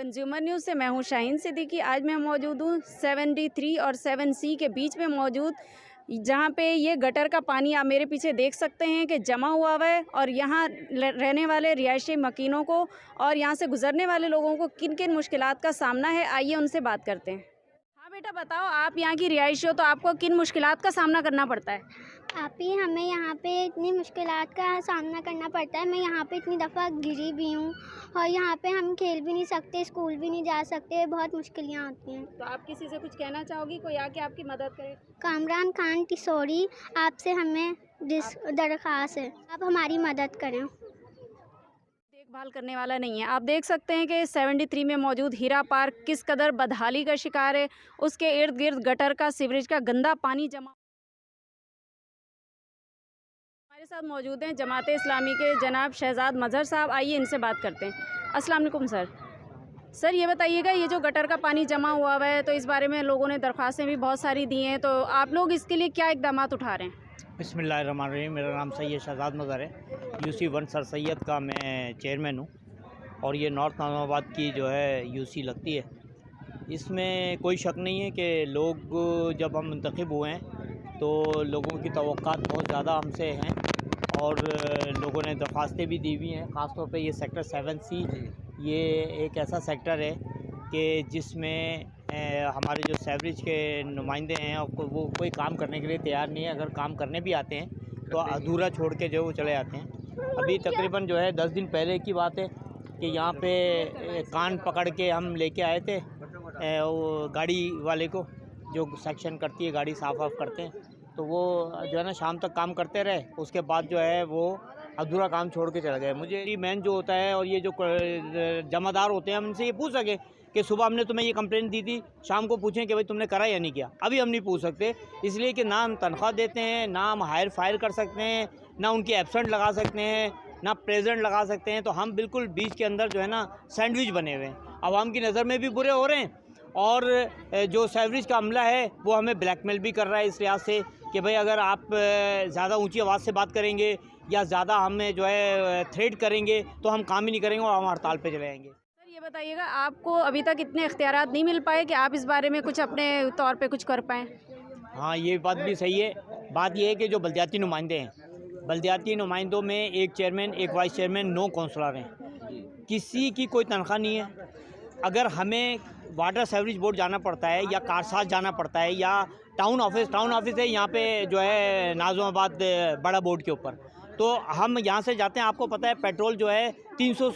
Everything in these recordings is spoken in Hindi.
कंज्यूमर न्यूज़ से मैं हूं शाहीन सिद्दीकी। आज मैं मौजूद हूं 73 और 7C के बीच में मौजूद, जहां पे ये गटर का पानी आप मेरे पीछे देख सकते हैं कि जमा हुआ है। और यहां रहने वाले रिहायशी मकीनों को और यहां से गुजरने वाले लोगों को किन किन मुश्किलात का सामना है, आइए उनसे बात करते हैं। हाँ बेटा, बताओ, आप यहाँ की रिहायशी हो तो आपको किन मुश्किलात का सामना करना पड़ता है? आप ही हमें यहाँ पे इतनी मुश्किलात का सामना करना पड़ता है। मैं यहाँ पे इतनी दफ़ा गिरी भी हूँ और यहाँ पे हम खेल भी नहीं सकते, स्कूल भी नहीं जा सकते, बहुत मुश्किलें आती हैं। तो आप किसी से कुछ कहना चाहोगी, कोई आके आपकी मदद करे? कामरान खान टिसोरी, आपसे हमें दरख्वास्त है, आप हमारी मदद करें। देखभाल करने वाला नहीं है। आप देख सकते हैं कि 73 में मौजूद हीरा पार्क किस कदर बदहाली का शिकार है। उसके इर्द गिर्द गटर का, सीवरेज का गंदा पानी जमा। हमारे साथ मौजूद हैं जमाते इस्लामी के जनाब शहजाद मजहर साहब, आइए इनसे बात करते हैं। अस्सलाम वालेकुम सर। सर ये बताइएगा, ये जो गटर का पानी जमा हुआ है तो इस बारे में लोगों ने दरख्वास्तें भी बहुत सारी दी हैं, तो आप लोग इसके लिए क्या इक़दामात उठा रहे हैं? बिस्मिल्लाहिर्रहमानिर्रहीम। मेरा नाम सैयद शहजाद मज़हर है। यूसी 1 सर सैयद का मैं चेयरमैन हूँ और ये नॉर्थ नाज़िमाबाद की जो है यूसी लगती है। इसमें कोई शक नहीं है कि लोग जब हम मुंतखब हुए हैं तो लोगों की तवक्कात बहुत ज़्यादा हमसे हैं और लोगों ने दरख्वास्तें भी दी हुई हैं। ख़ास तौर पे ये सेक्टर 7C ये एक ऐसा सेक्टर है कि जिसमें हमारे जो सेवरेज के नुमाइंदे हैं वो कोई काम करने के लिए तैयार नहीं है। अगर काम करने भी आते हैं तो अधूरा छोड़ के जो वो चले जाते हैं। अभी तकरीबन जो है 10 दिन पहले की बात है कि यहाँ पे कान पकड़ के हम लेके आए थे वो गाड़ी वाले को, जो सेक्शन करती है, गाड़ी साफ़ वाफ करते हैं, तो वो जो है ना शाम तक काम करते रहे। उसके बाद जो है वो अधूरा काम छोड़ के चले गए। मुझे मैन जो होता है और ये जो जमादार होते हैं, हम इनसे ये पूछ सके कि सुबह हमने तुम्हें ये कंप्लेंट दी थी, शाम को पूछें कि भाई तुमने करा या नहीं किया। अभी हम नहीं पूछ सकते, इसलिए कि ना हम तनख्वाह देते हैं, ना हम हायर फायर कर सकते हैं, ना उनकी एब्सेंट लगा सकते हैं, ना प्रेजेंट लगा सकते हैं। तो हम बिल्कुल बीच के अंदर जो है ना सैंडविच बने हुए हैं। आवाम की नज़र में भी बुरे हो रहे हैं और जो सेवरेज का अमला है वो हमें ब्लैकमेल भी कर रहा है इस लिहाज से कि भाई अगर आप ज़्यादा ऊंची आवाज़ से बात करेंगे या ज़्यादा हमें जो है थ्रेट करेंगे तो हम काम ही नहीं करेंगे और हम हड़ताल पे चले जाएंगे। सर ये बताइएगा, आपको अभी तक इतने इख्तियारात नहीं मिल पाए कि आप इस बारे में कुछ अपने तौर पे कुछ कर पाएँ? हाँ, ये बात भी सही है। बात ये है कि जो बल्दियाती नुमाइंदे हैं, बल्दियाती नुमाइंदों में एक चेयरमैन, एक वाइस चेयरमैन, 9 काउंसलर हैं। किसी की कोई तनख्वाह नहीं है। अगर हमें वाटर सेवरेज बोर्ड जाना पड़ता है या कारसाज जाना पड़ता है या टाउन ऑफिस है यहाँ पे जो है नाज़िमाबाद बड़ा बोर्ड के ऊपर, तो हम यहाँ से जाते हैं। आपको पता है पेट्रोल जो है 300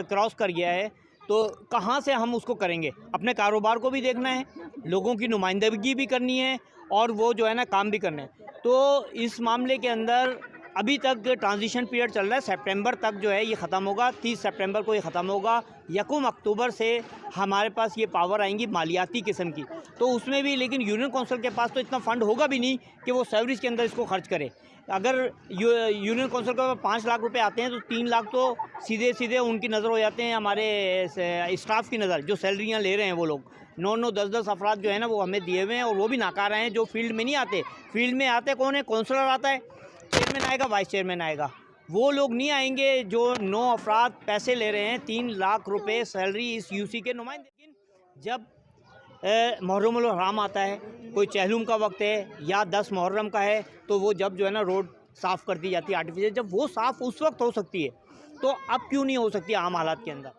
क्रॉस कर गया है, तो कहाँ से हम उसको करेंगे? अपने कारोबार को भी देखना है, लोगों की नुमाइंदगी भी करनी है और वो जो है ना काम भी करना है। तो इस मामले के अंदर अभी तक ट्रांजिशन पीरियड चल रहा है। सितंबर तक जो है ये ख़त्म होगा, 30 सितंबर को ये ख़त्म होगा। 1 अक्टूबर से हमारे पास ये पावर आएंगी मालियाती किस्म की, तो उसमें भी लेकिन यूनियन काउंसिल के पास तो इतना फ़ंड होगा भी नहीं कि वो सेवरेज के अंदर इसको खर्च करे। अगर यूनियन काउंसिल के 5 लाख रुपए आते हैं तो 3 लाख तो सीधे उनकी नज़र हो जाते हैं, हमारे स्टाफ की नज़र, जो सैलरियाँ ले रहे हैं वो लोग 9-9, 10-10 अफराद जो है ना वो हमें दिए हुए हैं और वो भी नाकार हैं, जो फील्ड में नहीं आते। फील्ड में आते कौन है? काउंसलर आता है, चेयरमैन आएगा, वाइस चेयरमैन आएगा, वो लोग नहीं आएंगे जो 9 अफराद पैसे ले रहे हैं। 3 लाख रुपए सैलरी इस यूसी के नुमाइंदे। लेकिन जब मुहर्रमुल हराम आता है, कोई चहलुम का वक्त है या 10 मुहर्रम का है, तो वो जब जो है ना रोड साफ़ कर दी जाती है आर्टिफिशियल, जब वो साफ़ उस वक्त हो सकती है तो अब क्यों नहीं हो सकती आम हालात के अंदर?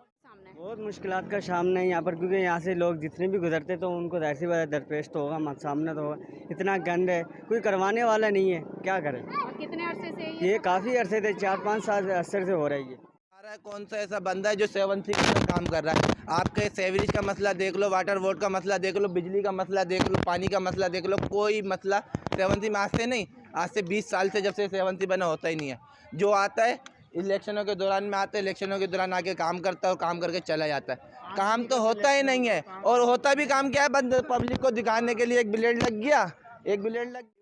बहुत मुश्किलात का सामना है यहाँ पर, क्योंकि यहाँ से लोग जितने भी गुजरते तो उनको जाहिर सी बात दरपेश तो होगा, सामना तो होगा। इतना गंद है, कोई करवाने वाला नहीं है, क्या करें? कितने अरसे से ये काफ़ी अरसे से 4-5 साल अरसे से हो रही है। कौन सा ऐसा बंदा है जो 7C पर काम कर रहा है? आपके सेवरेज का मसला देख लो, वाटर बोर्ड का मसला देख लो, बिजली का मसला देख लो, पानी का मसला देख लो, कोई मसला 7C में आज से नहीं, आज से 20 साल से जब से 7C बना होता ही नहीं है। जो आता है इलेक्शनों के दौरान में आता है, इलेक्शनों के दौरान आके काम करता है और काम करके चला जाता है। काम तो होता ही नहीं है, और होता भी काम क्या है, बंद पब्लिक को दिखाने के लिए एक ब्लेड लग गया, एक ब्लेड लग।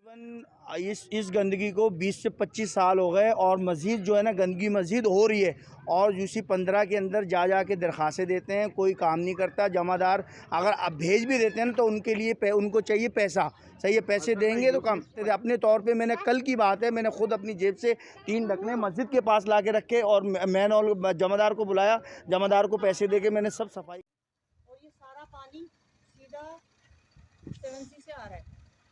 इस गंदगी को 20 से 25 साल हो गए और मज़ीद जो है ना गंदगी मज़ीद हो रही है और यूसी 15 के अंदर जा के दरख्वास्तें देते हैं, कोई काम नहीं करता। जमादार अगर आप भेज भी देते हैं ना तो उनके लिए उनको चाहिए पैसा, सही है, पैसे देंगे तो काम। अपने तौर पे मैंने कल की बात है, मैंने खुद अपनी जेब से 3 ढकने मस्जिद के पास ला के रखे और मैंने और जमादार को बुलाया, जमादार को पैसे दे के मैंने सब सफाई 7C से आ रहा है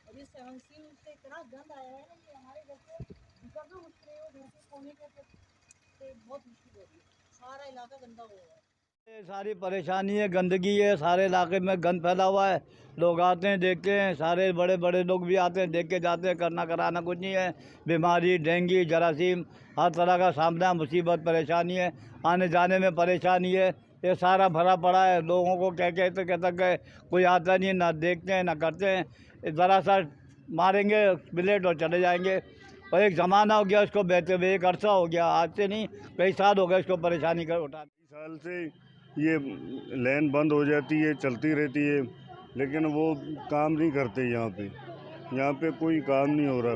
और ये 7C से इतना गंद आया है ना कि हमारे घर से निकलना मुश्किल है, घर से सोने के बहुत मुश्किल हो रही है, सारा इलाका गंदा हो गया है। ये सारी परेशानी है, गंदगी है, सारे इलाके में गंद फैला हुआ है। लोग आते हैं देखते हैं, सारे बड़े बड़े लोग भी आते हैं, देख के जाते हैं, करना कराना कुछ नहीं है। बीमारी, डेंगू, जरासीम, हर तरह का सामना, मुसीबत, परेशानी है, आने जाने में परेशानी है। ये सारा भरा पड़ा है, लोगों को कहते कहते कोई आता नहीं है, ना देखते हैं ना करते हैं। ज़रा सा मारेंगे बिलेट और चले जाएंगे। और एक ज़माना हो गया उसको बहते हुए, एक अरसा हो गया, आज से नहीं कई साल हो गए इसको परेशानी कर उठा। साल से ये लाइन बंद हो जाती है, चलती रहती है, लेकिन वो काम नहीं करते। यहाँ पे कोई काम नहीं हो रहा,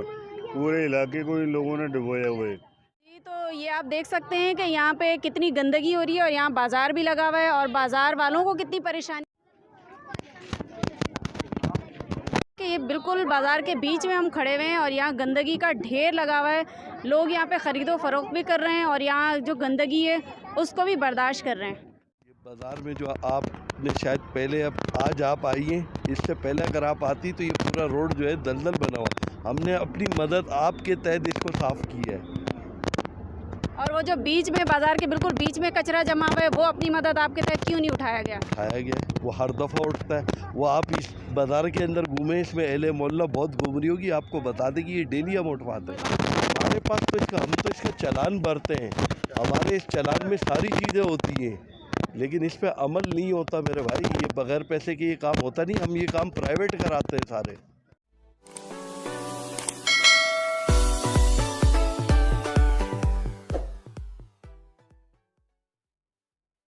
पूरे इलाके को इन लोगों ने डुबोया हुआ है। जी, तो ये आप देख सकते हैं कि यहाँ पे कितनी गंदगी हो रही है और यहाँ बाज़ार भी लगा हुआ है और बाज़ार वालों को कितनी परेशानी कि ये बिल्कुल बाज़ार के बीच में हम खड़े हुए हैं और यहाँ गंदगी का ढेर लगा हुआ है। लोग यहाँ पे ख़रीदो फरोख्त भी कर रहे हैं और यहाँ जो गंदगी है उसको भी बर्दाश्त कर रहे हैं। बाज़ार में जो आपने शायद पहले आज आप आई हैं, इससे पहले अगर आप आती तो ये पूरा रोड जो है दलदल बना हुआ। हमने अपनी मदद आपके तहत इसको साफ़ की है। और वो जो बीच में बाज़ार के बिल्कुल बीच में कचरा जमा हुआ है, वो अपनी मदद आपके तहत क्यों नहीं उठाया गया? उठाया गया, वो हर दफ़ा उठता है। वो आप इस बाज़ार के अंदर घूमें, इसमें अहले मोहल्ला बहुत घूम रही होगी, आपको बता दें कि ये डेली हम उठवाते हैं। हमारे पास तो हम तो इसका चालान भरते हैं, हमारे इस चालान में सारी चीज़ें होती हैं, लेकिन इस पर अमल नहीं होता मेरे भाई। ये बग़ैर पैसे के ये काम होता नहीं, हम ये काम प्राइवेट कराते हैं सारे।